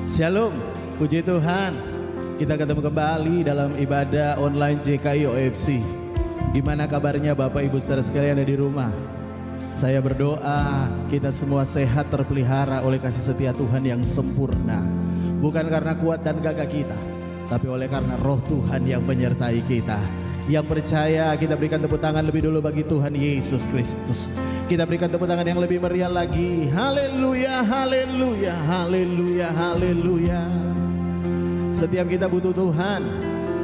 Shalom, puji Tuhan. Kita ketemu kembali dalam ibadah online JKI OFC. Gimana kabarnya Bapak Ibu saudara sekalian ada di rumah? Saya berdoa kita semua sehat terpelihara oleh kasih setia Tuhan yang sempurna. Bukan karena kuat dan gagah kita, tapi oleh karena roh Tuhan yang menyertai kita. Yang percaya kita berikan tepuk tangan lebih dulu bagi Tuhan Yesus Kristus. Kita berikan tepuk tangan yang lebih meriah lagi. Haleluya, haleluya, haleluya, haleluya. Setiap kita butuh Tuhan.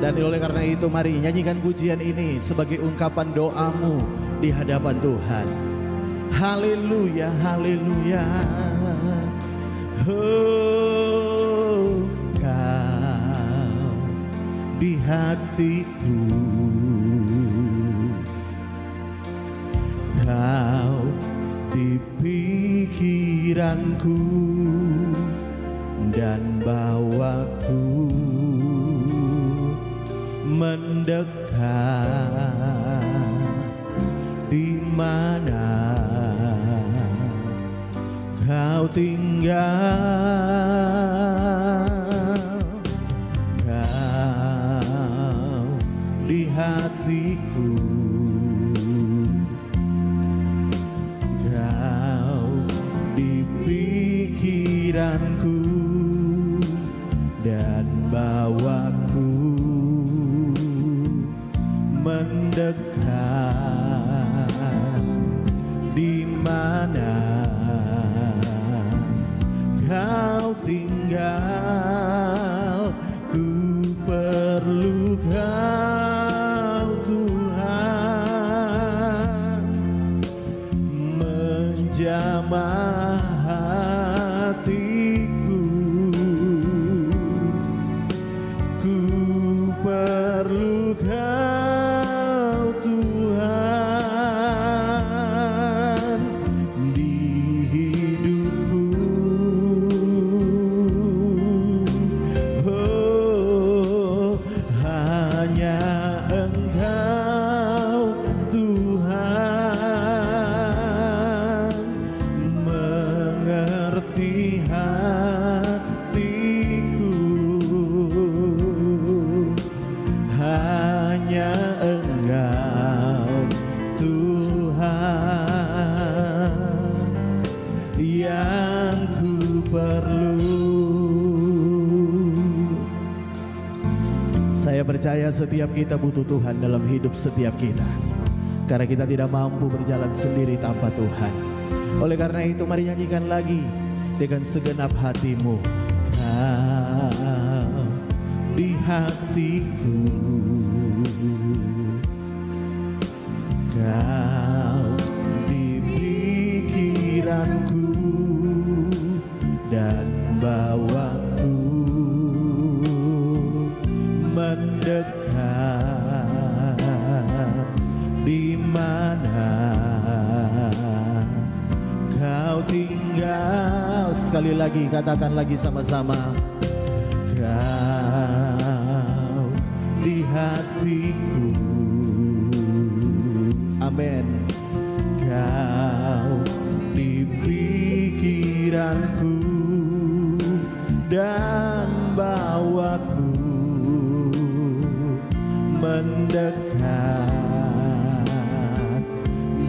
Dan oleh karena itu mari nyanyikan pujian ini sebagai ungkapan doamu di hadapan Tuhan. Haleluya, haleluya. Oh, kau di hatiku, kau di pikiranku dan bawaku mendekat di mana kau tinggal, kau di hatiku, kau di pikiranku dan bawaku mendekat di mana kau tinggal. Ku perlu kau Tuhan, menjamah hatiku. Ku perlu kau Tuhan di hidupku. Oh, hanya Engkau Tuhan mengerti hatiku. Hanya Engkau Tuhan yang ku perlu. Saya percaya setiap kita butuh Tuhan dalam hidup setiap kita, karena kita tidak mampu berjalan sendiri tanpa Tuhan. Oleh karena itu mari nyanyikan lagi dengan segenap hatimu. Kau di hatiku, kau di pikiranku dan bawaku mendekat di mana kau tinggal. Sekali lagi katakan lagi sama-sama. Kau di hatiku, amin. Kau di pikiranku dan bawaku mendekat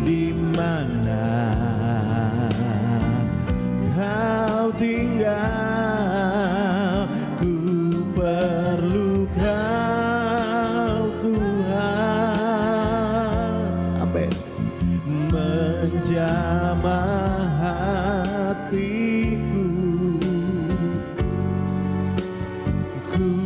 di mana kau tinggal. Ku perlu kau Tuhan, amin, menjamah hatiku. Ku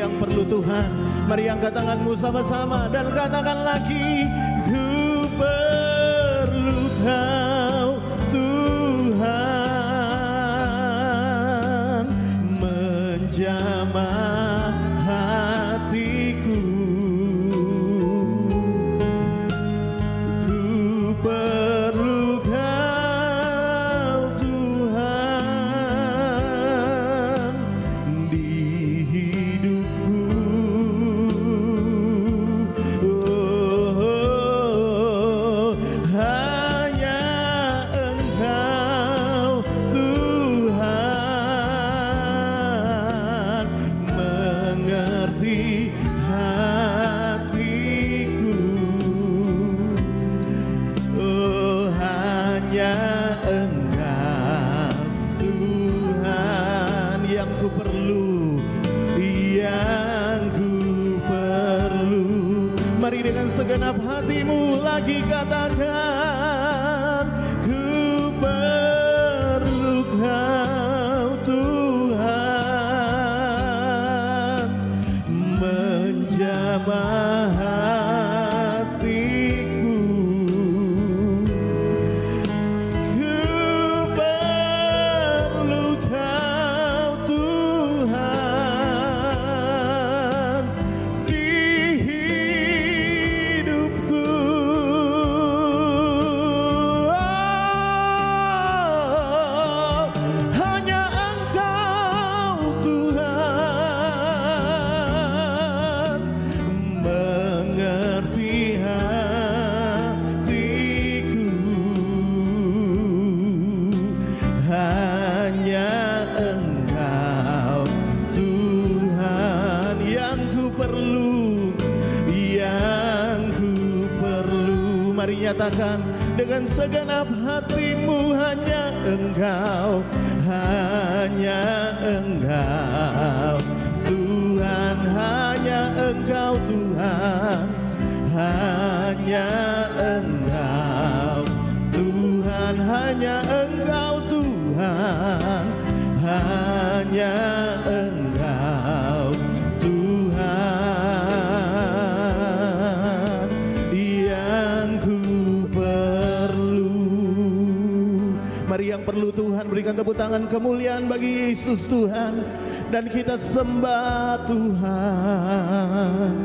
yang perlu Tuhan. Mari angkat tanganmu sama-sama dan katakan lagi, ku perlu Kau Tuhan, menjamah hatiku. Ku perlu Kau Tuhan di hidupku. Oh, hanya Engkau Tuhan mengerti hatiku. Oh, hanya Engkau Tuhan yang ku perlu, yang ku perlu. Mari dengan segenap hatimu lagi katakan, ku perlu Kau Tuhan, menjamah hatiku. Ku perlu Kau Tuhan di hidupku. Oh, hanya Engkau Tuhan mengerti hatiku. Hanya Engkau Tuhan yang ku perlu, yang ku perlu. Mari nyatakan dengan segenap hatimu, hanya Engkau, hanya Engkau Tuhan, hanya Engkau Tuhan, hanya Engkau Tuhan, hanya Engkau Tuhan, hanya Engkau Tuhan yang ku perlu. Mari yang perlu Tuhan berikan tepuk tangan kemuliaan bagi Yesus Tuhan, dan kita sembah Tuhan.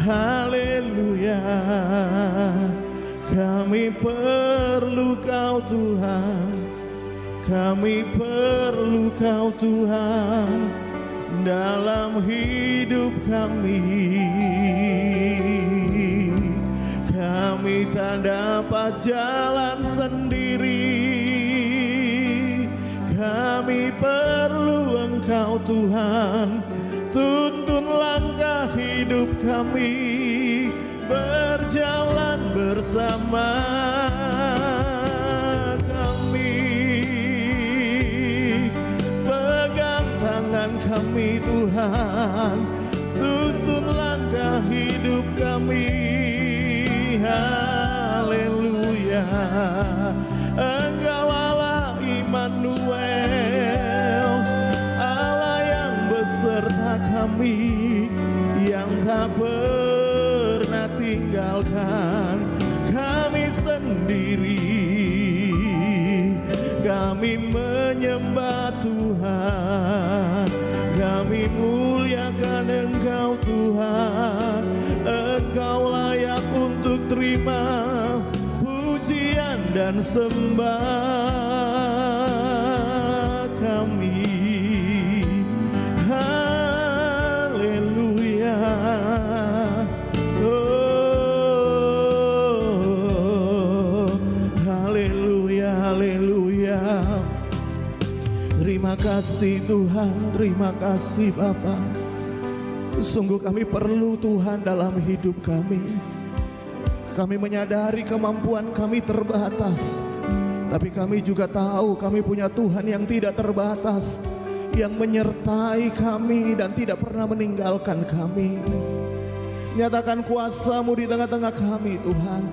Haleluya. Kami perlu Kau Tuhan, kami perlu Kau Tuhan dalam hidup kami. Kami tak dapat jalan sendiri, kami perlu Engkau Tuhan. Tuntun langkah hidup kami, berjalan bersama kami. Pegang tangan kami Tuhan, tuntun langkah hidup kami. Haleluya. Engkau Allah Immanuel, Allah yang beserta kami, yang tak pernah tinggalkan kami sendiri. Kami menyembah Tuhan, kami muliakan Engkau Tuhan. Engkau layak untuk terima pujian dan sembah kami. Haleluya. Oh, haleluya, haleluya. Terima kasih Tuhan, terima kasih Bapa. Sungguh kami perlu Tuhan dalam hidup kami. Kami menyadari kemampuan kami terbatas, tapi kami juga tahu kami punya Tuhan yang tidak terbatas, yang menyertai kami dan tidak pernah meninggalkan kami. Nyatakan kuasa-Mu di tengah-tengah kami Tuhan.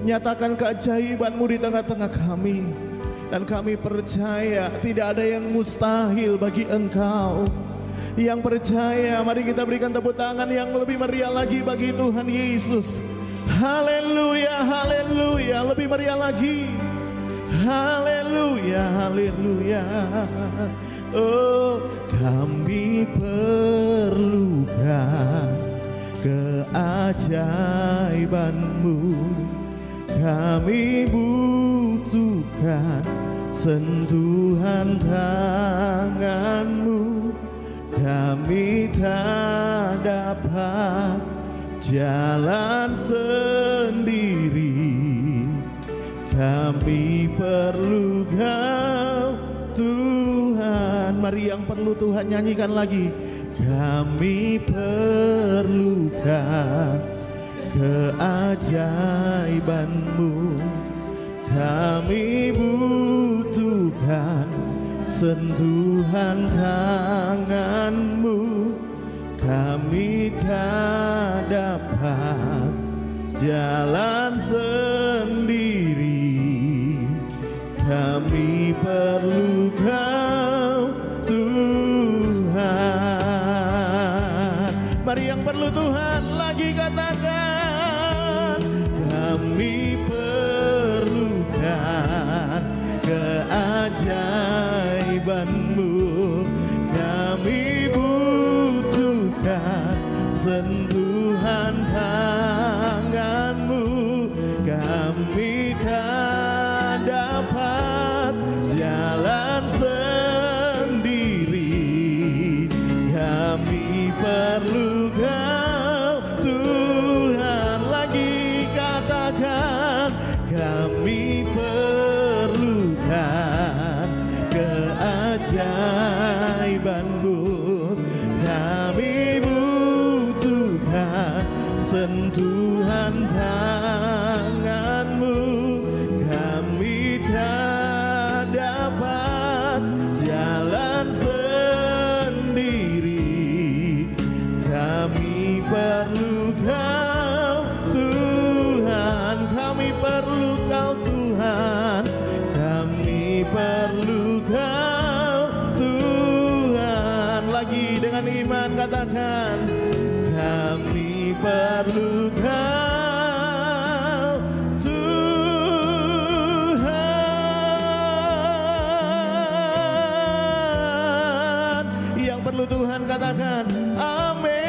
Nyatakan keajaiban-Mu di tengah-tengah kami. Dan kami percaya tidak ada yang mustahil bagi Engkau. Yang percaya, mari kita berikan tepuk tangan yang lebih meriah lagi bagi Tuhan Yesus. Haleluya, haleluya, lebih meriah lagi. Haleluya, haleluya. Oh, kami perlukan keajaiban-Mu. Kami butuhkan sentuhan tangan-Mu. Kami tak dapat jalan sendiri. Kami perlu Kau Tuhan. Mari yang perlu Tuhan nyanyikan lagi. Kami perlukan keajaiban-Mu. Kami butuhkan sentuhan tangan-Mu. Kami tak dapat jalan sendiri. Kami perlu Kau Tuhan. Mari yang perlu Tuhan lagi katakan. Kami perlukan keajaiban-Mu. Kami butuhkan sentuhan tangan-Mu. Kami tak dapat jalan sendiri. Kami perlu Kau Tuhan. Lagi katakan. Kami perlukan keajaiban-Mu. Kami butuhkan sentuhan tangan-Mu. Kami tak dapat jalan sendiri. Kami perlu Kau Tuhan. Kami perlu Kau Tuhan. Kami perlu Kau Tuhan. Lagi dengan iman katakan. Kami perlu Kau Tuhan. Yang perlu Tuhan katakan amin.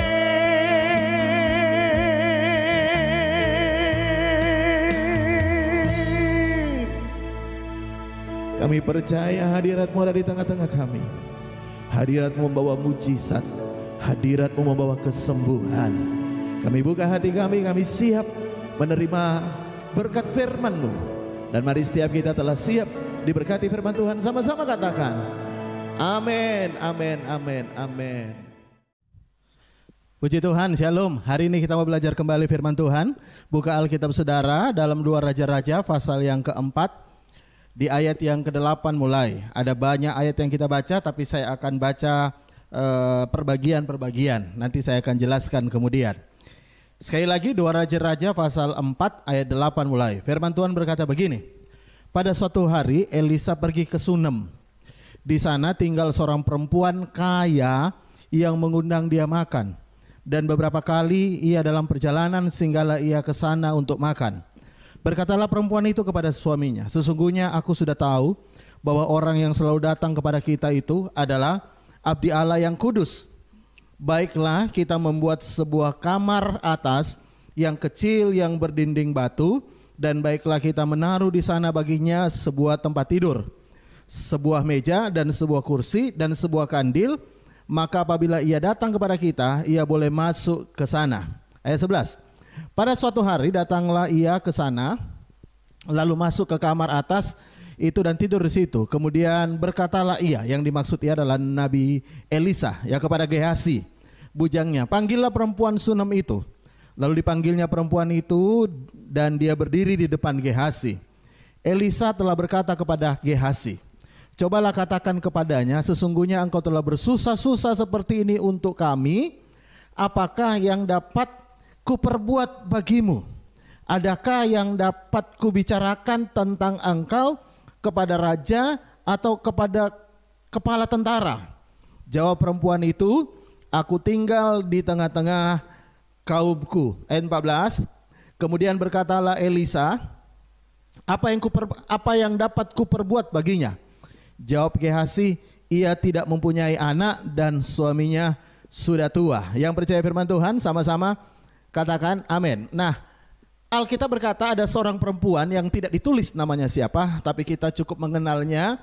Kami percaya hadirat-Mu ada di tengah-tengah kami. Hadirat-Mu membawa mujizat. Hadirat-Mu membawa kesembuhan. Kami buka hati kami siap menerima berkat firman-Mu. Dan mari setiap kita telah siap diberkati firman Tuhan. Sama-sama katakan amin, amin, amin, amin. Puji Tuhan, shalom. Hari ini kita mau belajar kembali firman Tuhan. Buka Alkitab saudara dalam 2 Raja-Raja pasal yang keempat. Di ayat yang ke-8 mulai. Ada banyak ayat yang kita baca, tapi saya akan baca perbagian-perbagian. Nanti saya akan jelaskan kemudian. Sekali lagi 2 Raja-Raja pasal 4 ayat 8 mulai. Firman Tuhan berkata begini. Pada suatu hari Elisa pergi ke Sunem. Di sana tinggal seorang perempuan kaya yang mengundang dia makan. Dan beberapa kali ia dalam perjalanan singgahlah ia ke sana untuk makan. Berkatalah perempuan itu kepada suaminya, sesungguhnya aku sudah tahu bahwa orang yang selalu datang kepada kita itu adalah abdi Allah yang kudus. Baiklah kita membuat sebuah kamar atas yang kecil yang berdinding batu, dan baiklah kita menaruh di sana baginya sebuah tempat tidur, sebuah meja dan sebuah kursi dan sebuah kandil. Maka apabila ia datang kepada kita, ia boleh masuk ke sana. Ayat 11. Pada suatu hari datanglah ia ke sana, lalu masuk ke kamar atas itu dan tidur di situ. Kemudian berkatalah ia, yang dimaksud ia adalah Nabi Elisa, ya, kepada Gehasi, bujangnya, panggillah perempuan Sunem itu. Lalu dipanggilnya perempuan itu dan dia berdiri di depan Gehasi. Elisa telah berkata kepada Gehasi, cobalah katakan kepadanya, sesungguhnya engkau telah bersusah-susah seperti ini untuk kami. Apakah yang dapat kuperbuat bagimu? Adakah yang dapat kubicarakan tentang engkau kepada raja atau kepada kepala tentara? Jawab perempuan itu, aku tinggal di tengah-tengah kaumku. Ayat 14. Kemudian berkatalah Elisa, apa yang dapat kuperbuat baginya? Jawab Gehazi, ia tidak mempunyai anak dan suaminya sudah tua. Yang percaya firman Tuhan sama-sama katakan amin. Nah, Alkitab berkata ada seorang perempuan yang tidak ditulis namanya siapa, tapi kita cukup mengenalnya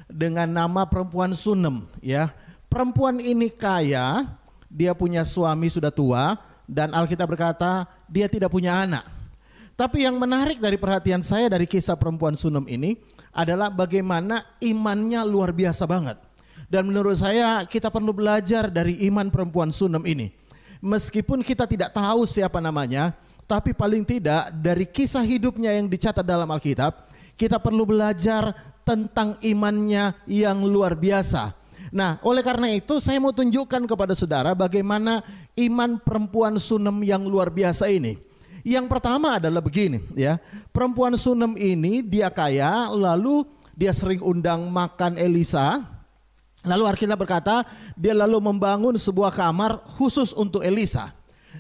dengan nama perempuan Sunem, ya. Perempuan ini kaya, dia punya suami sudah tua, dan Alkitab berkata dia tidak punya anak. Tapi yang menarik dari perhatian saya dari kisah perempuan Sunem ini adalah bagaimana imannya luar biasa banget. Dan menurut saya kita perlu belajar dari iman perempuan Sunem ini. Meskipun kita tidak tahu siapa namanya, tapi paling tidak dari kisah hidupnya yang dicatat dalam Alkitab, kita perlu belajar tentang imannya yang luar biasa. Nah, oleh karena itu saya mau tunjukkan kepada saudara bagaimana iman perempuan Sunem yang luar biasa ini. Yang pertama adalah begini, ya. Perempuan Sunem ini dia kaya, lalu dia sering undang makan Elisa. Lalu Alkitab berkata dia lalu membangun sebuah kamar khusus untuk Elisa.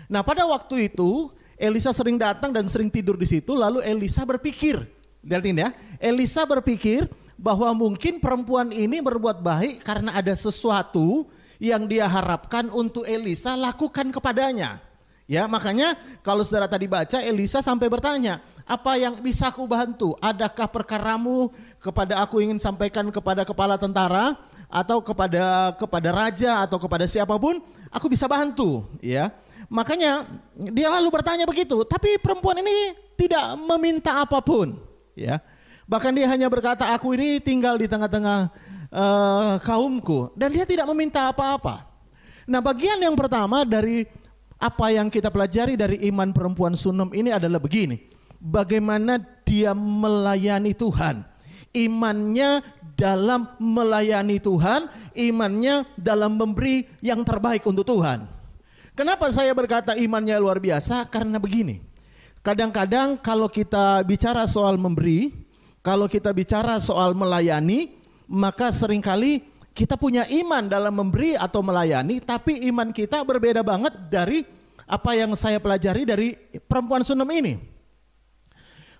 Nah, pada waktu itu Elisa sering datang dan sering tidur di situ. Lalu Elisa berpikir, lihatin ya, Elisa berpikir bahwa mungkin perempuan ini berbuat baik karena ada sesuatu yang dia harapkan untuk Elisa lakukan kepadanya. Ya, makanya kalau saudara tadi baca, Elisa sampai bertanya, apa yang bisa aku bantu? Adakah perkaramu kepada aku ingin sampaikan kepada kepala tentara atau kepada raja atau kepada siapapun, aku bisa bantu, ya. Makanya dia lalu bertanya begitu, tapi perempuan ini tidak meminta apapun, ya. Bahkan dia hanya berkata, aku ini tinggal di tengah-tengah kaumku, dan dia tidak meminta apa-apa. Nah, bagian yang pertama dari apa yang kita pelajari dari iman perempuan Sunem ini adalah begini, bagaimana dia melayani Tuhan. Imannya dalam melayani Tuhan, imannya dalam memberi yang terbaik untuk Tuhan. Kenapa saya berkata imannya luar biasa? Karena begini, kadang-kadang kalau kita bicara soal memberi, kalau kita bicara soal melayani, maka seringkali kita punya iman dalam memberi atau melayani, tapi iman kita berbeda banget dari apa yang saya pelajari dari perempuan Sunem ini.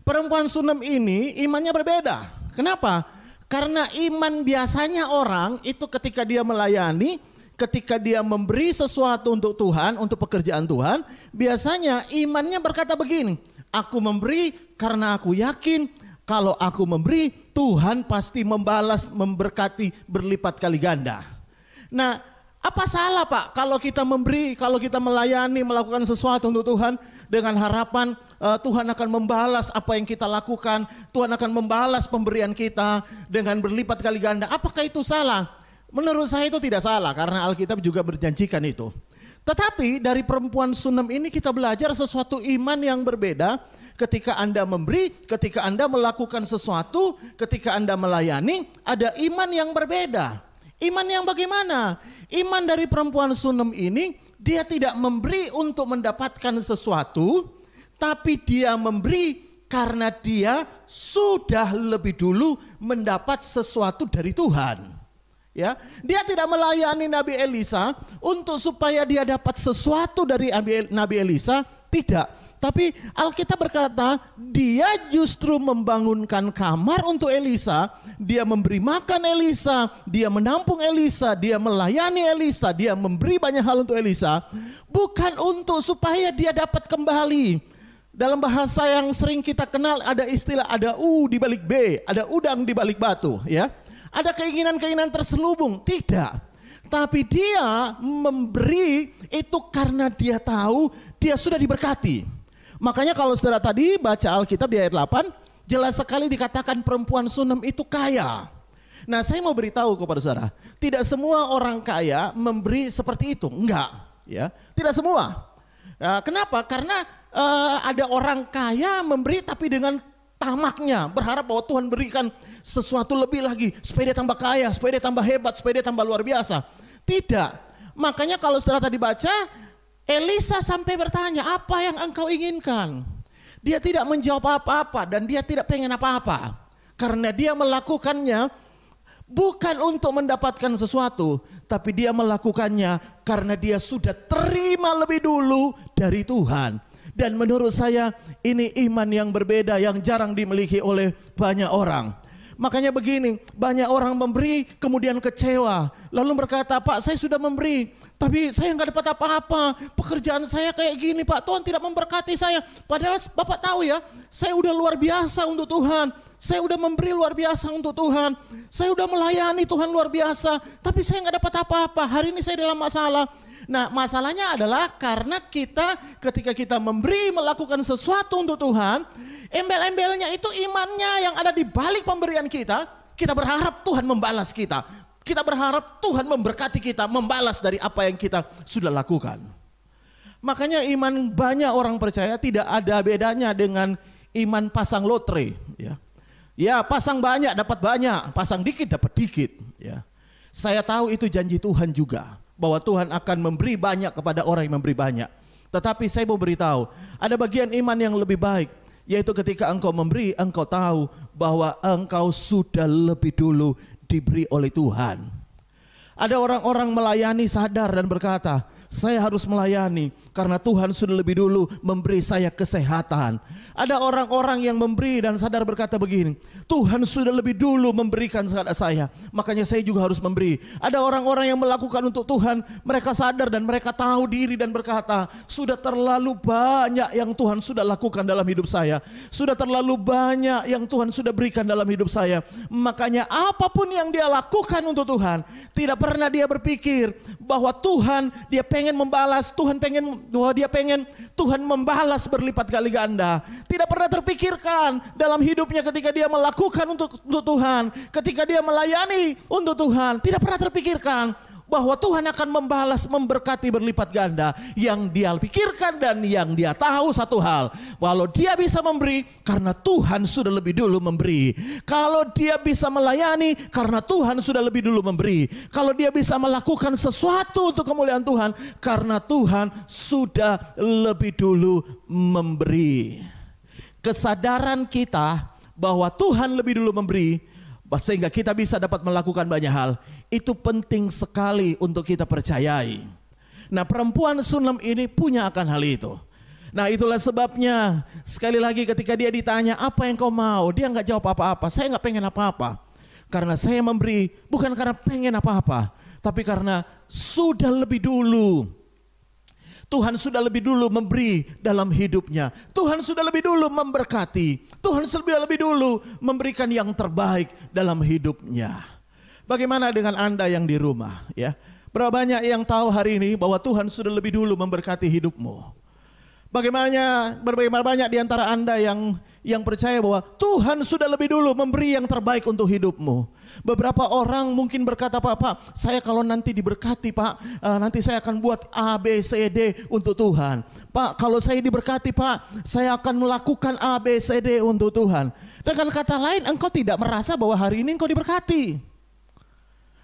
Perempuan Sunem ini imannya berbeda. Kenapa? Karena iman biasanya orang itu ketika dia melayani, ketika dia memberi sesuatu untuk Tuhan, untuk pekerjaan Tuhan, biasanya imannya berkata begini, aku memberi karena aku yakin kalau aku memberi, Tuhan pasti membalas, memberkati berlipat kali ganda. Nah, apa salah Pak kalau kita memberi, kalau kita melayani, melakukan sesuatu untuk Tuhan dengan harapan Tuhan akan membalas apa yang kita lakukan, Tuhan akan membalas pemberian kita dengan berlipat kali ganda. Apakah itu salah? Menurut saya itu tidak salah karena Alkitab juga berjanjikan itu. Tetapi dari perempuan Sunem ini kita belajar sesuatu iman yang berbeda. Ketika Anda memberi, ketika Anda melakukan sesuatu, ketika Anda melayani, ada iman yang berbeda. Iman yang bagaimana? Iman dari perempuan Sunem ini, dia tidak memberi untuk mendapatkan sesuatu, tapi dia memberi karena dia sudah lebih dulu mendapat sesuatu dari Tuhan. Ya, dia tidak melayani Nabi Elisa untuk supaya dia dapat sesuatu dari Nabi Elisa, tidak. Tapi Alkitab berkata dia justru membangunkan kamar untuk Elisa, dia memberi makan Elisa, dia menampung Elisa, dia melayani Elisa, dia memberi banyak hal untuk Elisa, bukan untuk supaya dia dapat kembali. Dalam bahasa yang sering kita kenal ada istilah ada U di balik B, ada udang di balik batu, ya. Ada keinginan-keinginan terselubung, tidak. Tapi dia memberi itu karena dia tahu dia sudah diberkati. Makanya kalau saudara tadi baca Alkitab di ayat 8, jelas sekali dikatakan perempuan Sunem itu kaya. Nah, saya mau beritahu kepada saudara, tidak semua orang kaya memberi seperti itu, enggak, ya. Tidak semua. Kenapa? Karena ada orang kaya memberi tapi dengan tamaknya, berharap bahwa Tuhan berikan sesuatu lebih lagi supaya dia tambah kaya, supaya dia tambah hebat, supaya dia tambah luar biasa. Tidak. Makanya kalau saudara tadi baca, Elisa sampai bertanya, apa yang engkau inginkan? Dia tidak menjawab apa-apa dan dia tidak pengen apa-apa. Karena dia melakukannya Bukan untuk mendapatkan sesuatu, tapi dia melakukannya karena dia sudah terima lebih dulu dari Tuhan. Dan menurut saya ini iman yang berbeda yang jarang dimiliki oleh banyak orang. Makanya begini, banyak orang memberi kemudian kecewa. Lalu berkata, Pak saya sudah memberi, tapi saya nggak dapat apa-apa. Pekerjaan saya kayak gini Pak, Tuhan tidak memberkati saya. Padahal Bapak tahu ya, saya udah luar biasa untuk Tuhan. Saya udah memberi luar biasa untuk Tuhan. Saya udah melayani Tuhan luar biasa. Tapi saya nggak dapat apa-apa. Hari ini saya dalam masalah. Nah masalahnya adalah karena kita ketika kita memberi melakukan sesuatu untuk Tuhan, embel-embelnya itu imannya yang ada di balik pemberian kita. Kita berharap Tuhan membalas kita. Kita berharap Tuhan memberkati kita, membalas dari apa yang kita sudah lakukan. Makanya iman banyak orang percaya tidak ada bedanya dengan iman pasang lotre. Ya pasang banyak dapat banyak, pasang dikit dapat dikit. Ya. Saya tahu itu janji Tuhan juga, bahwa Tuhan akan memberi banyak kepada orang yang memberi banyak. Tetapi saya mau beritahu, ada bagian iman yang lebih baik, yaitu ketika engkau memberi, engkau tahu bahwa engkau sudah lebih dulu diberi oleh Tuhan. Ada orang-orang melayani sadar dan berkata, saya harus melayani karena Tuhan sudah lebih dulu memberi saya kesehatan. Ada orang-orang yang memberi dan sadar berkata begini, Tuhan sudah lebih dulu memberikan kepada saya, makanya saya juga harus memberi. Ada orang-orang yang melakukan untuk Tuhan, mereka sadar dan mereka tahu diri dan berkata, sudah terlalu banyak yang Tuhan sudah lakukan dalam hidup saya. Sudah terlalu banyak yang Tuhan sudah berikan dalam hidup saya. Makanya apapun yang dia lakukan untuk Tuhan, tidak pernah dia berpikir bahwa Tuhan dia pengen membalas, dia pengen Tuhan membalas berlipat kali ganda. Tidak pernah terpikirkan dalam hidupnya ketika dia melakukan untuk Tuhan, ketika dia melayani untuk Tuhan, tidak pernah terpikirkan bahwa Tuhan akan membalas, memberkati berlipat ganda. Yang dia pikirkan dan yang dia tahu satu hal, walau dia bisa memberi karena Tuhan sudah lebih dulu memberi. Kalau dia bisa melayani karena Tuhan sudah lebih dulu memberi. Kalau dia bisa melakukan sesuatu untuk kemuliaan Tuhan karena Tuhan sudah lebih dulu memberi. Kesadaran kita bahwa Tuhan lebih dulu memberi sehingga kita bisa dapat melakukan banyak hal, itu penting sekali untuk kita percayai. Nah perempuan Sunem ini punya akan hal itu. Nah itulah sebabnya sekali lagi ketika dia ditanya apa yang kau mau, dia nggak jawab apa-apa. Saya nggak pengen apa-apa, karena saya memberi bukan karena pengen apa-apa, tapi karena sudah lebih dulu Tuhan sudah lebih dulu memberi dalam hidupnya. Tuhan sudah lebih dulu memberkati. Tuhan sudah lebih dulu memberikan yang terbaik dalam hidupnya. Bagaimana dengan Anda yang di rumah? Ya, berapa banyak yang tahu hari ini bahwa Tuhan sudah lebih dulu memberkati hidupmu? Bagaimana banyak di antara Anda yang percaya bahwa Tuhan sudah lebih dulu memberi yang terbaik untuk hidupmu? Beberapa orang mungkin berkata, Pak, saya kalau nanti diberkati Pak, nanti saya akan buat A, B, C, D untuk Tuhan. Pak, kalau saya diberkati Pak, saya akan melakukan A, B, C, D untuk Tuhan. Dengan kata lain, engkau tidak merasa bahwa hari ini engkau diberkati.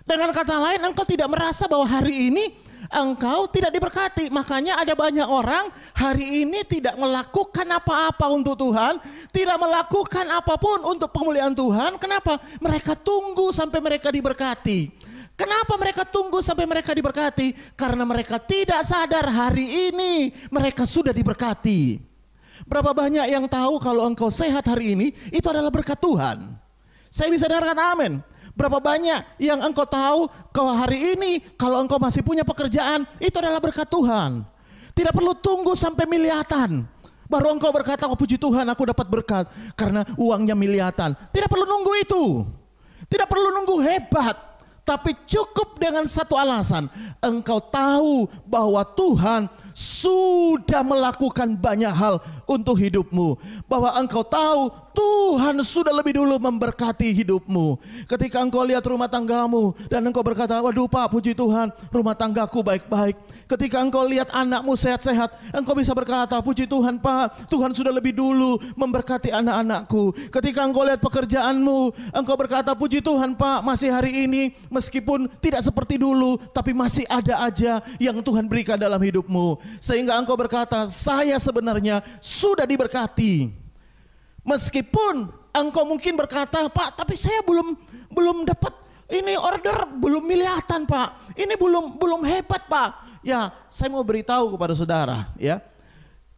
Dengan kata lain, engkau tidak merasa bahwa hari ini engkau tidak diberkati. Makanya ada banyak orang hari ini tidak melakukan apa-apa untuk Tuhan, tidak melakukan apapun untuk pemulihan Tuhan. Kenapa? Mereka tunggu sampai mereka diberkati. Kenapa mereka tunggu sampai mereka diberkati? Karena mereka tidak sadar hari ini mereka sudah diberkati. Berapa banyak yang tahu kalau engkau sehat hari ini itu adalah berkat Tuhan? Saya bisa dengarkan amin. Berapa banyak yang engkau tahu kalau hari ini kalau engkau masih punya pekerjaan itu adalah berkat Tuhan. Tidak perlu tunggu sampai miliatan baru engkau berkata, oh puji Tuhan aku dapat berkat karena uangnya miliatan. Tidak perlu nunggu itu. Tidak perlu nunggu hebat. Tapi cukup dengan satu alasan. Engkau tahu bahwa Tuhan sudah melakukan banyak hal untuk hidupmu. Bahwa engkau tahu Tuhan sudah lebih dulu memberkati hidupmu. Ketika engkau lihat rumah tanggamu dan engkau berkata, waduh Pak puji Tuhan rumah tanggaku baik-baik. Ketika engkau lihat anakmu sehat-sehat, engkau bisa berkata, puji Tuhan Pak, Tuhan sudah lebih dulu memberkati anak-anakku. Ketika engkau lihat pekerjaanmu, engkau berkata, puji Tuhan Pak, masih hari ini meskipun tidak seperti dulu, tapi masih ada aja yang Tuhan berikan dalam hidupmu. Sehingga engkau berkata, saya sebenarnya sudah diberkati. Meskipun engkau mungkin berkata, Pak, tapi saya belum dapat Ini order belum kelihatan Pak, ini belum hebat Pak. Ya, saya mau beritahu kepada saudara ya.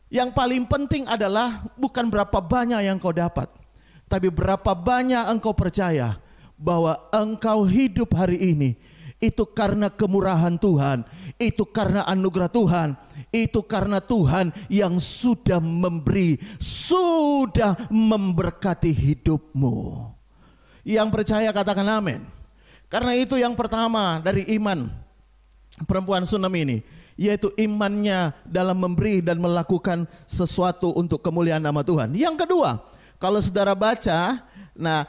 Yang paling penting adalah bukan berapa banyak yang kau dapat, tapi berapa banyak engkau percaya bahwa engkau hidup hari ini itu karena kemurahan Tuhan, itu karena anugerah Tuhan, itu karena Tuhan yang sudah memberi, sudah memberkati hidupmu. Yang percaya katakan amin. Karena itu yang pertama dari iman perempuan Sunem ini, yaitu imannya dalam memberi dan melakukan sesuatu untuk kemuliaan nama Tuhan. Yang kedua, kalau saudara baca, nah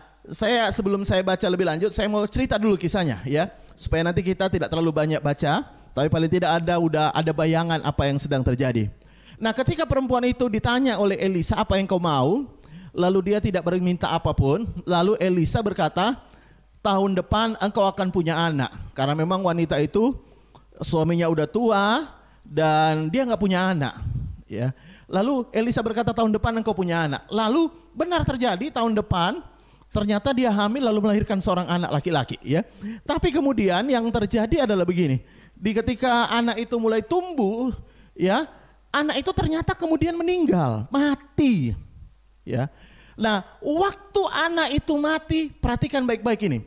sebelum saya baca lebih lanjut, saya mau cerita dulu kisahnya ya, supaya nanti kita tidak terlalu banyak baca, tapi paling tidak udah ada bayangan apa yang sedang terjadi. Nah, ketika perempuan itu ditanya oleh Elisa, apa yang kau mau? Lalu dia tidak berminta apapun. Lalu Elisa berkata, tahun depan engkau akan punya anak. Karena memang wanita itu suaminya udah tua dan dia nggak punya anak ya. Lalu Elisa berkata tahun depan engkau punya anak. Lalu benar terjadi, tahun depan ternyata dia hamil lalu melahirkan seorang anak laki-laki ya. Tapi kemudian yang terjadi adalah begini. Ketika anak itu mulai tumbuh ya, anak itu ternyata kemudian meninggal, mati ya. Nah, waktu anak itu mati, perhatikan baik-baik ini.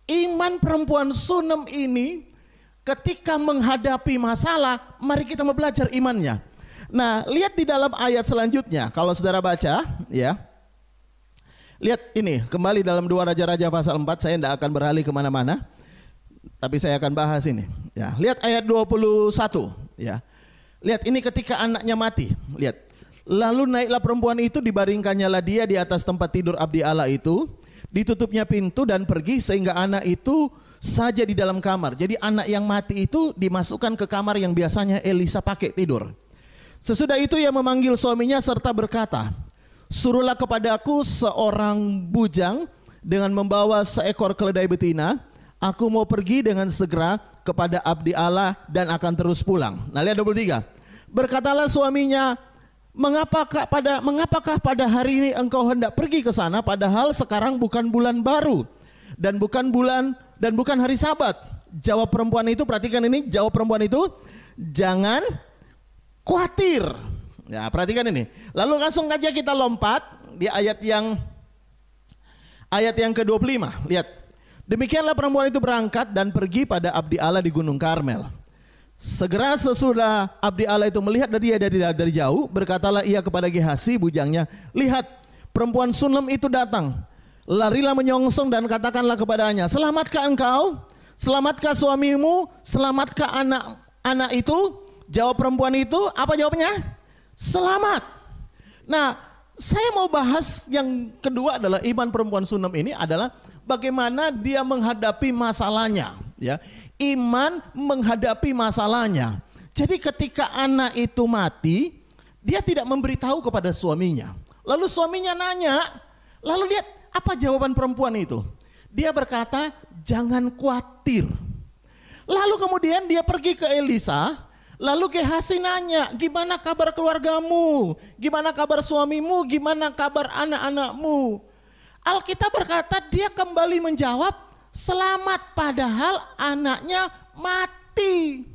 Iman perempuan Sunem ini ketika menghadapi masalah, mari kita mau belajar imannya. Nah, lihat di dalam ayat selanjutnya, kalau saudara baca ya. Lihat ini, kembali dalam 2 Raja-Raja pasal 4, saya tidak akan beralih kemana-mana, tapi saya akan bahas ini ya. Lihat ayat 21 ya. Lihat ini ketika anaknya mati, lihat. Lalu naiklah perempuan itu, dibaringkannya dia di atas tempat tidur abdi Allah itu, ditutupnya pintu dan pergi sehingga anak itu saja di dalam kamar. Jadi anak yang mati itu dimasukkan ke kamar yang biasanya Elisa pakai tidur. Sesudah itu ia memanggil suaminya serta berkata, suruhlah kepadaku seorang bujang dengan membawa seekor keledai betina. Aku mau pergi dengan segera kepada abdi Allah dan akan terus pulang. Nah, lihat 23. Berkatalah suaminya, mengapakah pada hari ini engkau hendak pergi ke sana, padahal sekarang bukan bulan baru dan bukan hari Sabat. Jawab perempuan itu, perhatikan ini, jawab perempuan itu, jangan khawatir. Ya, perhatikan ini. Lalu langsung aja kita lompat di ayat yang ke-25. Lihat. Demikianlah perempuan itu berangkat dan pergi pada abdi Allah di Gunung Karmel. Segera sesudah abdi Allah itu melihat dari jauh, berkatalah ia kepada Gehasi bujangnya, lihat, perempuan Sunem itu datang. Larilah menyongsong dan katakanlah kepadanya, selamatkah engkau? Selamatkah suamimu? Selamatkah anak itu? Jawab perempuan itu, apa jawabnya? Selamat. Nah, saya mau bahas yang kedua adalah iman perempuan Sunem ini adalah bagaimana dia menghadapi masalahnya ya. Iman menghadapi masalahnya. Jadi ketika anak itu mati, dia tidak memberitahu kepada suaminya. Lalu suaminya nanya, lalu lihat apa jawaban perempuan itu. Dia berkata, jangan khawatir. Lalu kemudian dia pergi ke Elisa, lalu Gehasi nanya, gimana kabar keluargamu? Gimana kabar suamimu? Gimana kabar anak-anakmu? Alkitab berkata dia kembali menjawab, selamat, padahal anaknya mati.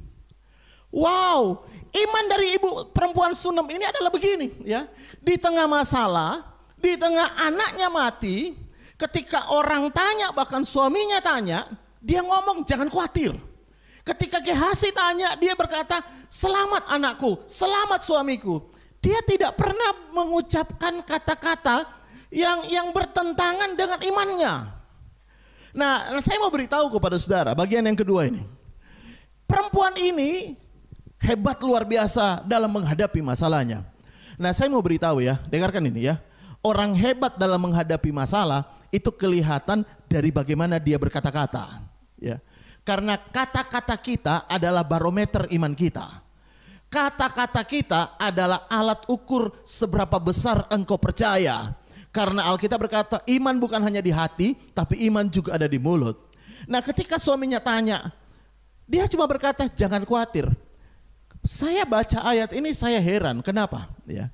Wow, iman dari ibu perempuan Sunem ini adalah begini ya. Di tengah masalah, di tengah anaknya mati, ketika orang tanya, bahkan suaminya tanya, dia ngomong jangan khawatir. Ketika Gehasi tanya, dia berkata, selamat anakku, selamat suamiku. Dia tidak pernah mengucapkan kata-kata yang bertentangan dengan imannya. Nah, saya mau beritahu kepada saudara bagian yang kedua ini. Perempuan ini hebat luar biasa dalam menghadapi masalahnya. Nah, saya mau beritahu ya, dengarkan ini ya. Orang hebat dalam menghadapi masalah itu kelihatan dari bagaimana dia berkata-kata ya. Karena kata-kata kita adalah barometer iman kita. Kata-kata kita adalah alat ukur seberapa besar engkau percaya. Karena Alkitab berkata iman bukan hanya di hati, tapi iman juga ada di mulut. Nah, ketika suaminya tanya, dia cuma berkata jangan khawatir. Saya baca ayat ini saya heran, kenapa? Ya.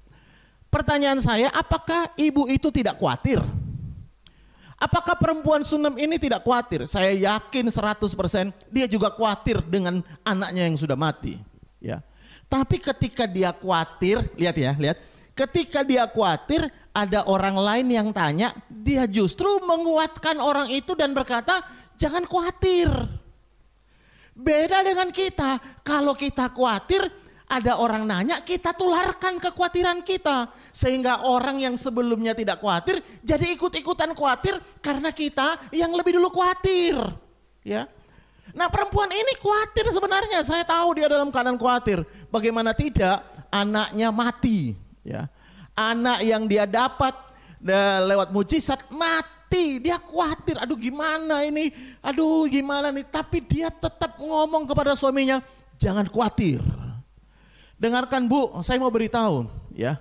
Pertanyaan saya, apakah ibu itu tidak khawatir? Apakah perempuan Sunem ini tidak khawatir? Saya yakin 100% dia juga khawatir dengan anaknya yang sudah mati. Ya. Tapi ketika dia khawatir, lihat ya, lihat. Ketika dia khawatir, ada orang lain yang tanya, dia justru menguatkan orang itu dan berkata, jangan khawatir. Beda dengan kita, kalau kita khawatir, ada orang nanya, kita tularkan kekhawatiran kita. Sehingga orang yang sebelumnya tidak khawatir, jadi ikut-ikutan khawatir karena kita yang lebih dulu khawatir. Ya. Nah, perempuan ini khawatir sebenarnya, saya tahu dia dalam keadaan khawatir. Bagaimana tidak, anaknya mati. Ya. Anak yang dia dapat lewat mujizat mati, dia khawatir, aduh gimana ini, aduh gimana nih. Tapi dia tetap ngomong kepada suaminya, jangan khawatir. Dengarkan Bu, saya mau beritahu ya.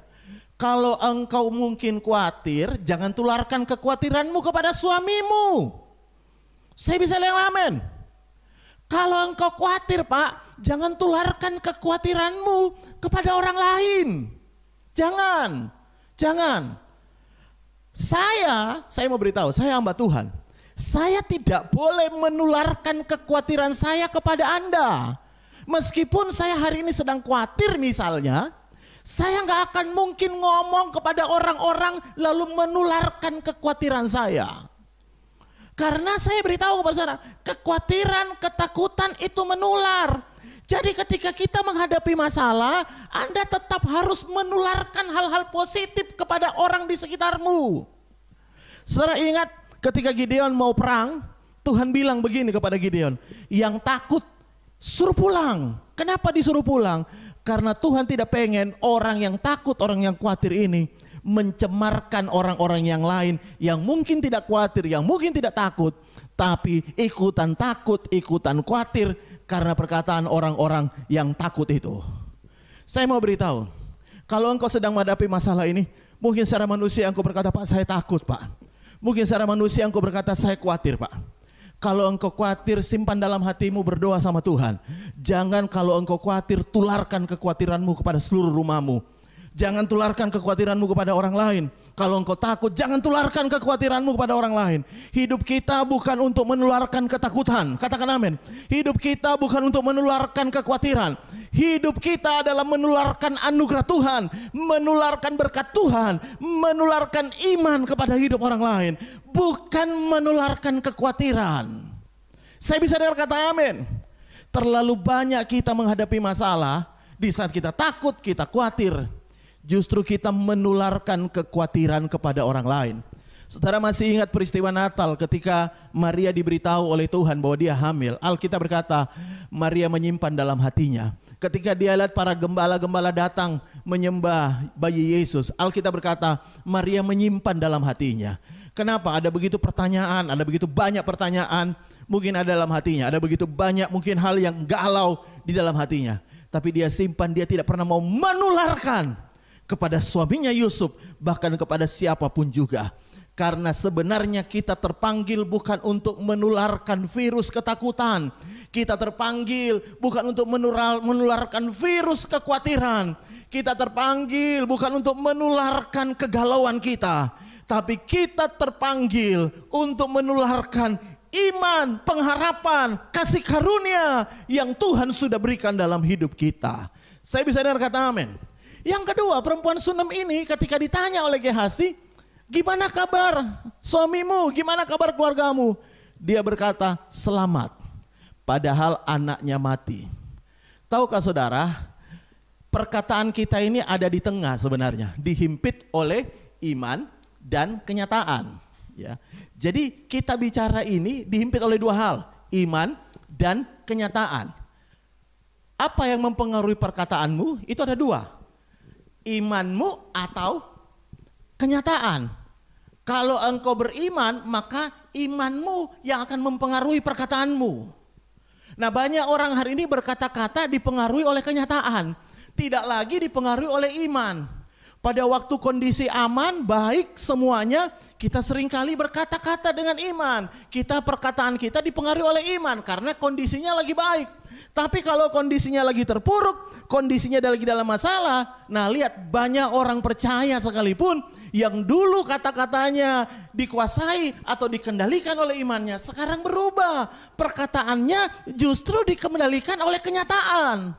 Kalau engkau mungkin khawatir, jangan tularkan kekhawatiranmu kepada suamimu. Saya bisa bilang amin. Kalau engkau khawatir Pak, jangan tularkan kekhawatiranmu kepada orang lain. Jangan, jangan. Saya mau beritahu, saya hamba Tuhan. Saya tidak boleh menularkan kekhawatiran saya kepada Anda. Meskipun saya hari ini sedang khawatir misalnya, saya nggak akan mungkin ngomong kepada orang-orang lalu menularkan kekhawatiran saya. Karena saya beritahu kepada saudara, kekhawatiran, ketakutan itu menular. Jadi ketika kita menghadapi masalah, Anda tetap harus menularkan hal-hal positif kepada orang di sekitarmu. Saudara ingat ketika Gideon mau perang, Tuhan bilang begini kepada Gideon, yang takut suruh pulang. Kenapa disuruh pulang? Karena Tuhan tidak pengen orang yang takut, orang yang khawatir ini mencemarkan orang-orang yang lain yang mungkin tidak khawatir, yang mungkin tidak takut, tapi ikutan takut, ikutan khawatir karena perkataan orang-orang yang takut itu. Saya mau beritahu, kalau engkau sedang menghadapi masalah ini, mungkin secara manusia engkau berkata, Pak saya takut Pak. Mungkin secara manusia engkau berkata, saya khawatir Pak. Kalau engkau khawatir, simpan dalam hatimu, berdoa sama Tuhan. Jangan kalau engkau khawatir, tularkan kekhawatiranmu kepada seluruh rumahmu. Jangan tularkan kekhawatiranmu kepada orang lain. Kalau engkau takut, jangan tularkan kekhawatiranmu kepada orang lain. Hidup kita bukan untuk menularkan ketakutan. Katakan amin. Hidup kita bukan untuk menularkan kekhawatiran. Hidup kita adalah menularkan anugerah Tuhan, menularkan berkat Tuhan, menularkan iman kepada hidup orang lain, bukan menularkan kekhawatiran. Saya bisa dengar kata amin. Terlalu banyak kita menghadapi masalah, di saat kita takut, kita khawatir, justru kita menularkan kekhawatiran kepada orang lain. Saudara masih ingat peristiwa Natal ketika Maria diberitahu oleh Tuhan bahwa dia hamil. Alkitab berkata, Maria menyimpan dalam hatinya. Ketika dia lihat para gembala-gembala datang menyembah bayi Yesus, Alkitab berkata, Maria menyimpan dalam hatinya. Kenapa? Ada begitu pertanyaan, ada begitu banyak pertanyaan mungkin ada dalam hatinya. Ada begitu banyak mungkin hal yang galau di dalam hatinya. Tapi dia simpan, dia tidak pernah mau menularkan kepada suaminya Yusuf, bahkan kepada siapapun juga. Karena sebenarnya kita terpanggil bukan untuk menularkan virus ketakutan. Kita terpanggil bukan untuk menularkan virus kekhawatiran. Kita terpanggil bukan untuk menularkan kegalauan kita. Tapi kita terpanggil untuk menularkan iman, pengharapan, kasih karunia yang Tuhan sudah berikan dalam hidup kita. Saya bisa dengar kata amin. Yang kedua, perempuan Sunem ini ketika ditanya oleh Gehazi, gimana kabar suamimu, gimana kabar keluargamu? Dia berkata, selamat. Padahal anaknya mati. Tahukah saudara, perkataan kita ini ada di tengah sebenarnya. Dihimpit oleh iman dan kenyataan. Ya. Jadi kita bicara ini dihimpit oleh dua hal, iman dan kenyataan. Apa yang mempengaruhi perkataanmu? Itu ada dua, imanmu atau kenyataan. Kalau engkau beriman, maka imanmu yang akan mempengaruhi perkataanmu. Nah, banyak orang hari ini berkata-kata dipengaruhi oleh kenyataan, tidak lagi dipengaruhi oleh iman. Pada waktu kondisi aman, baik semuanya, kita seringkali berkata-kata dengan iman. Perkataan kita dipengaruhi oleh iman karena kondisinya lagi baik. Tapi kalau kondisinya lagi terpuruk, kondisinya lagi dalam masalah. Nah lihat, banyak orang percaya sekalipun yang dulu kata-katanya dikuasai atau dikendalikan oleh imannya, sekarang berubah. Perkataannya justru dikendalikan oleh kenyataan.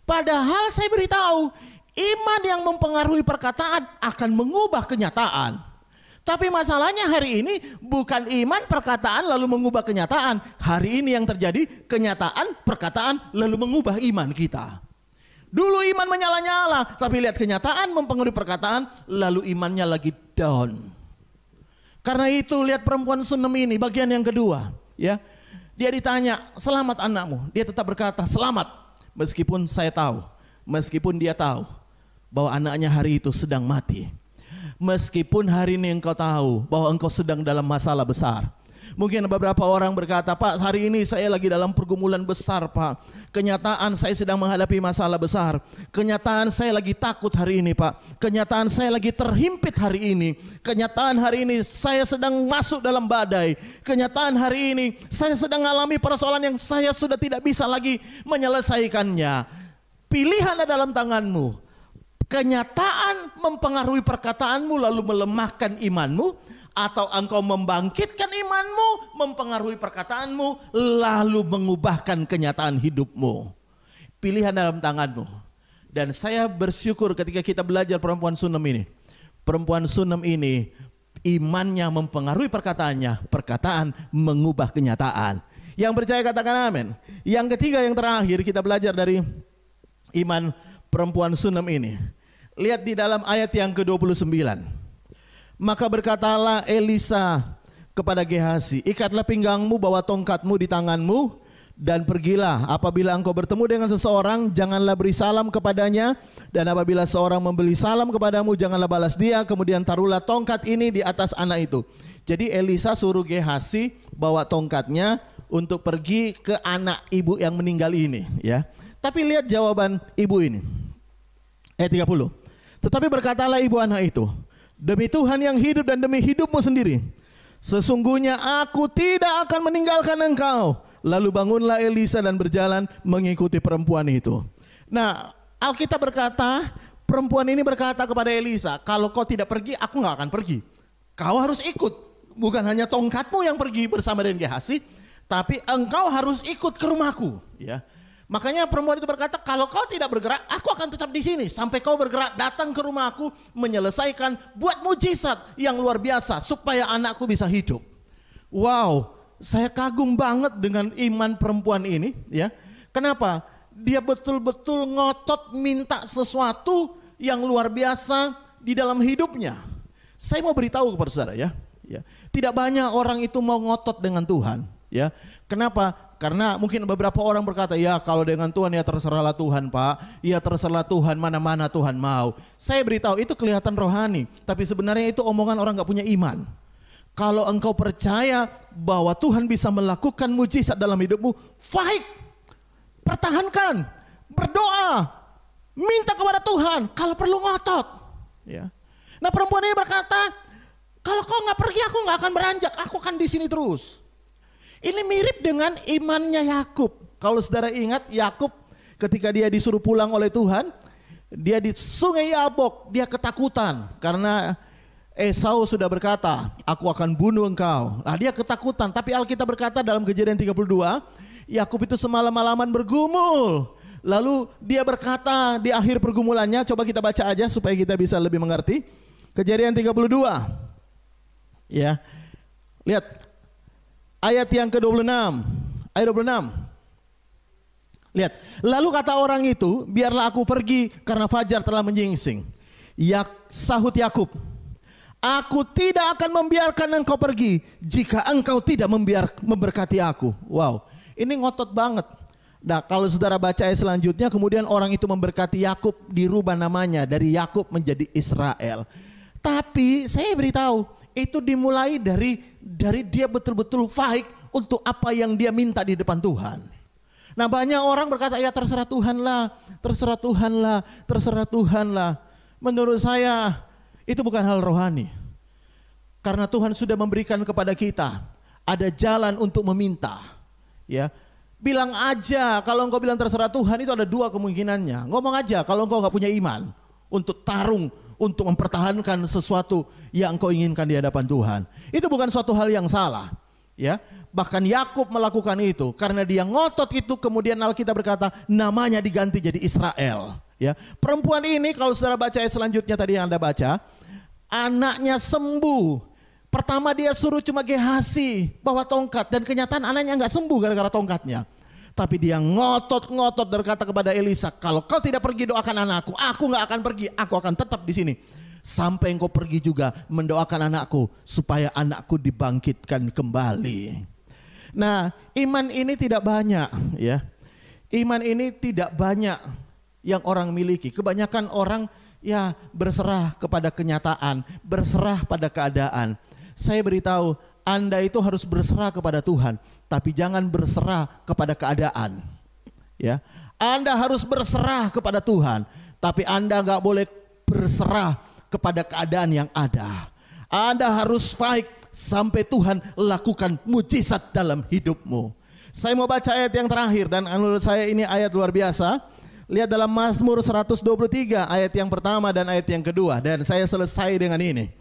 Padahal saya beritahu, iman yang mempengaruhi perkataan akan mengubah kenyataan. Tapi masalahnya hari ini bukan iman perkataan lalu mengubah kenyataan. Hari ini yang terjadi kenyataan perkataan lalu mengubah iman kita. Dulu iman menyala-nyala, tapi lihat kenyataan mempengaruhi perkataan lalu imannya lagi down. Karena itu lihat perempuan Sunem ini bagian yang kedua, ya. Dia ditanya, "Selamat anakmu." Dia tetap berkata, "Selamat." Meskipun saya tahu, meskipun dia tahu bahwa anaknya hari itu sedang mati. Meskipun hari ini engkau tahu bahwa engkau sedang dalam masalah besar. Mungkin beberapa orang berkata, "Pak, hari ini saya lagi dalam pergumulan besar, Pak. Kenyataan saya sedang menghadapi masalah besar. Kenyataan saya lagi takut hari ini, Pak. Kenyataan saya lagi terhimpit hari ini. Kenyataan hari ini saya sedang masuk dalam badai. Kenyataan hari ini saya sedang mengalami persoalan yang saya sudah tidak bisa lagi menyelesaikannya." Pilihan ada dalam tanganmu. Kenyataan mempengaruhi perkataanmu lalu melemahkan imanmu, atau engkau membangkitkan imanmu mempengaruhi perkataanmu lalu mengubahkan kenyataan hidupmu. Pilihan dalam tanganmu. Dan saya bersyukur ketika kita belajar perempuan Sunem ini. Perempuan Sunem ini imannya mempengaruhi perkataannya, perkataan mengubah kenyataan. Yang percaya katakan amin. Yang ketiga yang terakhir kita belajar dari iman perempuan Sunem ini. Lihat di dalam ayat yang ke-29. Maka berkatalah Elisa kepada Gehazi, "Ikatlah pinggangmu, bawa tongkatmu di tanganmu, dan pergilah. Apabila engkau bertemu dengan seseorang, janganlah beri salam kepadanya, dan apabila seorang memberi salam kepadamu, janganlah balas dia. Kemudian taruhlah tongkat ini di atas anak itu." Jadi Elisa suruh Gehazi bawa tongkatnya untuk pergi ke anak ibu yang meninggal ini, ya. Tapi lihat jawaban ibu ini. Ayat 30. "Tetapi berkatalah ibu anak itu, demi Tuhan yang hidup dan demi hidupmu sendiri, sesungguhnya aku tidak akan meninggalkan engkau." Lalu bangunlah Elisa dan berjalan mengikuti perempuan itu. Nah, Alkitab berkata, perempuan ini berkata kepada Elisa, "Kalau kau tidak pergi, aku nggak akan pergi. Kau harus ikut. Bukan hanya tongkatmu yang pergi bersama dengan Gehazi, tapi engkau harus ikut ke rumahku." Ya. Makanya perempuan itu berkata, "Kalau kau tidak bergerak, aku akan tetap di sini sampai kau bergerak, datang ke rumahku, menyelesaikan, buat mujizat yang luar biasa supaya anakku bisa hidup." Wow, saya kagum banget dengan iman perempuan ini, ya. Kenapa? Dia betul-betul ngotot minta sesuatu yang luar biasa di dalam hidupnya. Saya mau beritahu kepada saudara, ya. Tidak banyak orang itu mau ngotot dengan Tuhan, ya. Kenapa? Karena mungkin beberapa orang berkata, "Ya kalau dengan Tuhan ya terserahlah Tuhan, Pak. Ya terserahlah Tuhan, mana-mana Tuhan mau." Saya beritahu itu kelihatan rohani, tapi sebenarnya itu omongan orang gak punya iman. Kalau engkau percaya bahwa Tuhan bisa melakukan mujizat dalam hidupmu, fight, pertahankan, berdoa, minta kepada Tuhan. Kalau perlu ngotot, ya. Nah perempuan ini berkata, "Kalau kau gak pergi, aku gak akan beranjak. Aku akan di sini terus." Ini mirip dengan imannya Yakub. Kalau saudara ingat Yakub ketika dia disuruh pulang oleh Tuhan, dia di sungai Yabok, dia ketakutan karena Esau sudah berkata, "Aku akan bunuh engkau." Nah dia ketakutan, tapi Alkitab berkata dalam Kejadian 32, Yakub itu semalam-malaman bergumul. Lalu dia berkata di akhir pergumulannya, coba kita baca aja supaya kita bisa lebih mengerti. Kejadian 32. Ya. Lihat ayat yang ke-26, ayat 26. Lihat, lalu kata orang itu, "Biarlah aku pergi karena fajar telah menyingsing." Sahut Yakub, "Aku tidak akan membiarkan engkau pergi jika engkau tidak memberkati aku." Wow, ini ngotot banget. Nah, kalau saudara baca ayat selanjutnya, kemudian orang itu memberkati Yakub, dirubah namanya dari Yakub menjadi Israel. Tapi saya beritahu, itu dimulai dari dia betul-betul fight untuk apa yang dia minta di depan Tuhan. Nah banyak orang berkata, "Ya terserah Tuhan lah, terserah Tuhan lah, terserah Tuhan lah." Menurut saya itu bukan hal rohani. Karena Tuhan sudah memberikan kepada kita ada jalan untuk meminta. Ya, Bilang aja, kalau engkau bilang terserah Tuhan itu ada dua kemungkinannya. Ngomong aja kalau engkau gak punya iman untuk tarung, untuk mempertahankan sesuatu yang engkau inginkan di hadapan Tuhan. Itu bukan suatu hal yang salah. Ya, bahkan Yakub melakukan itu karena dia ngotot itu, kemudian Alkitab berkata namanya diganti jadi Israel. Ya, perempuan ini kalau saudara baca ayat selanjutnya tadi yang Anda baca, anaknya sembuh. Pertama dia suruh cuma Gehasi bawa tongkat, dan kenyataan anaknya nggak sembuh gara-gara tongkatnya. Tapi dia ngotot-ngotot berkata kepada Elisa, kalau kau tidak pergi doakan anakku, aku nggak akan pergi, aku akan tetap di sini. Sampai engkau pergi juga mendoakan anakku supaya anakku dibangkitkan kembali. Nah, iman ini tidak banyak, ya. Iman ini tidak banyak yang orang miliki. Kebanyakan orang ya berserah kepada kenyataan, berserah pada keadaan. Saya beritahu, Anda itu harus berserah kepada Tuhan, tapi jangan berserah kepada keadaan. Ya, Anda harus berserah kepada Tuhan, tapi Anda nggak boleh berserah kepada keadaan yang ada. Anda harus fight sampai Tuhan lakukan mujizat dalam hidupmu. Saya mau baca ayat yang terakhir, dan menurut saya ini ayat luar biasa. Lihat dalam Mazmur 123 ayat yang pertama dan ayat yang kedua, dan saya selesai dengan ini.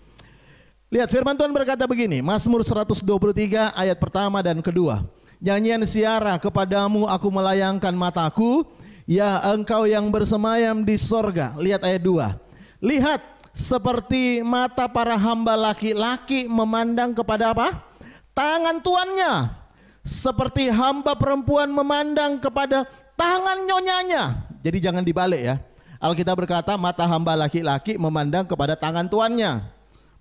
Lihat firman Tuhan berkata begini, Mazmur 123 ayat pertama dan kedua. Nyanyian siara, kepadamu aku melayangkan mataku, ya engkau yang bersemayam di sorga. Lihat ayat 2. Lihat seperti mata para hamba laki-laki memandang kepada apa? Tangan tuannya. Seperti hamba perempuan memandang kepada tangan nyonyanya. Jadi jangan dibalik ya. Alkitab berkata mata hamba laki-laki memandang kepada tangan tuannya.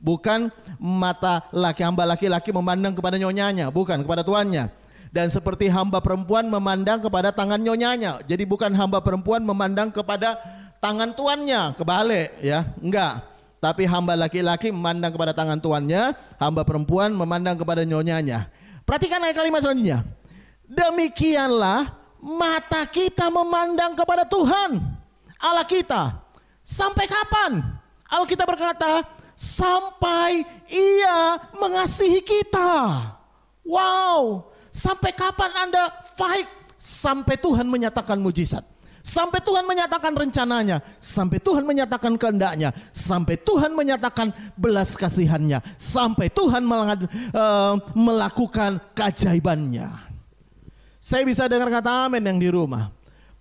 Bukan mata hamba laki-laki memandang kepada nyonyanya, bukan, kepada tuannya. Dan seperti hamba perempuan memandang kepada tangan nyonyanya. Jadi bukan hamba perempuan memandang kepada tangan tuannya, kebalik ya, enggak. Tapi hamba laki-laki memandang kepada tangan tuannya, hamba perempuan memandang kepada nyonyanya. Perhatikan ayat kalimat selanjutnya. Demikianlah mata kita memandang kepada Tuhan Allah kita. Sampai kapan? Alkitab berkata, sampai Ia mengasihi kita. Wow, sampai kapan Anda fight? Sampai Tuhan menyatakan mujizat, sampai Tuhan menyatakan rencananya, sampai Tuhan menyatakan kehendaknya, sampai Tuhan menyatakan belas kasihannya, sampai Tuhan melakukan keajaibannya. Saya bisa dengar kata amin yang di rumah.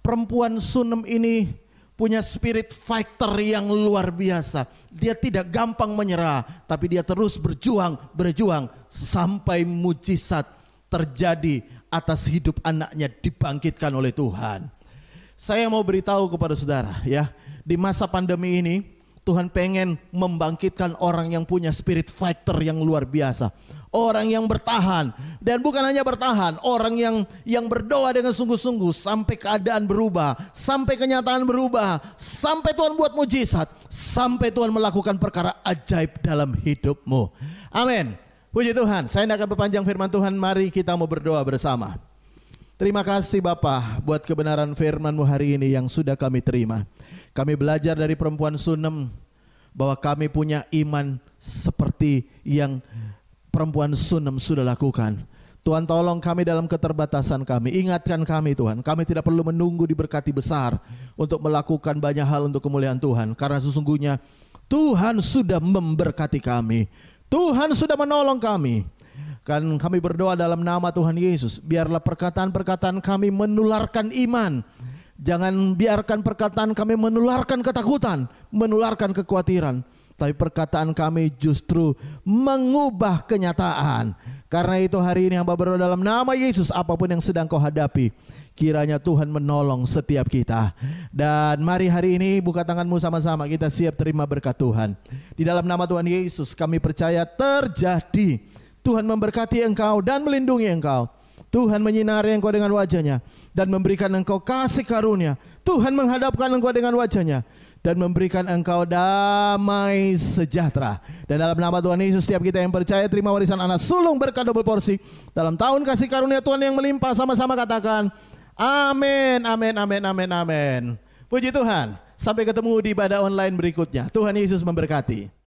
Perempuan Sunem ini punya spirit fighter yang luar biasa. Dia tidak gampang menyerah, tapi dia terus berjuang sampai mujizat terjadi atas hidup anaknya dibangkitkan oleh Tuhan. Saya mau beritahu kepada saudara ya, di masa pandemi ini Tuhan pengen membangkitkan orang yang punya spirit fighter yang luar biasa. Orang yang bertahan, dan bukan hanya bertahan, orang yang berdoa dengan sungguh-sungguh sampai keadaan berubah, sampai kenyataan berubah, sampai Tuhan buat mujizat, sampai Tuhan melakukan perkara ajaib dalam hidupmu. Amin. Puji Tuhan. Saya tidak akan berpanjang firman Tuhan. Mari kita mau berdoa bersama. Terima kasih Bapa buat kebenaran firman-Mu hari ini yang sudah kami terima. Kami belajar dari perempuan Sunem bahwa kami punya iman seperti yang perempuan Sunem sudah lakukan. Tuhan tolong kami dalam keterbatasan kami. Ingatkan kami Tuhan. Kami tidak perlu menunggu diberkati besar untuk melakukan banyak hal untuk kemuliaan Tuhan. Karena sesungguhnya Tuhan sudah memberkati kami. Tuhan sudah menolong kami. Kan kami berdoa dalam nama Tuhan Yesus. Biarlah perkataan-perkataan kami menularkan iman. Jangan biarkan perkataan kami menularkan ketakutan, menularkan kekhawatiran. Tapi perkataan kami justru mengubah kenyataan. Karena itu hari ini hamba berdoa dalam nama Yesus, apapun yang sedang kau hadapi, kiranya Tuhan menolong setiap kita. Dan mari hari ini buka tanganmu sama-sama, kita siap terima berkat Tuhan. Di dalam nama Tuhan Yesus kami percaya terjadi. Tuhan memberkati engkau dan melindungi engkau. Tuhan menyinari engkau dengan wajahnya dan memberikan engkau kasih karunia. Tuhan menghadapkan engkau dengan wajahnya dan memberikan engkau damai sejahtera. Dan dalam nama Tuhan Yesus, setiap kita yang percaya terima warisan anak sulung berkat double porsi dalam tahun kasih karunia Tuhan yang melimpah. Sama-sama katakan amin, amin, amin, amin, amin. Puji Tuhan. Sampai ketemu di ibadah online berikutnya. Tuhan Yesus memberkati.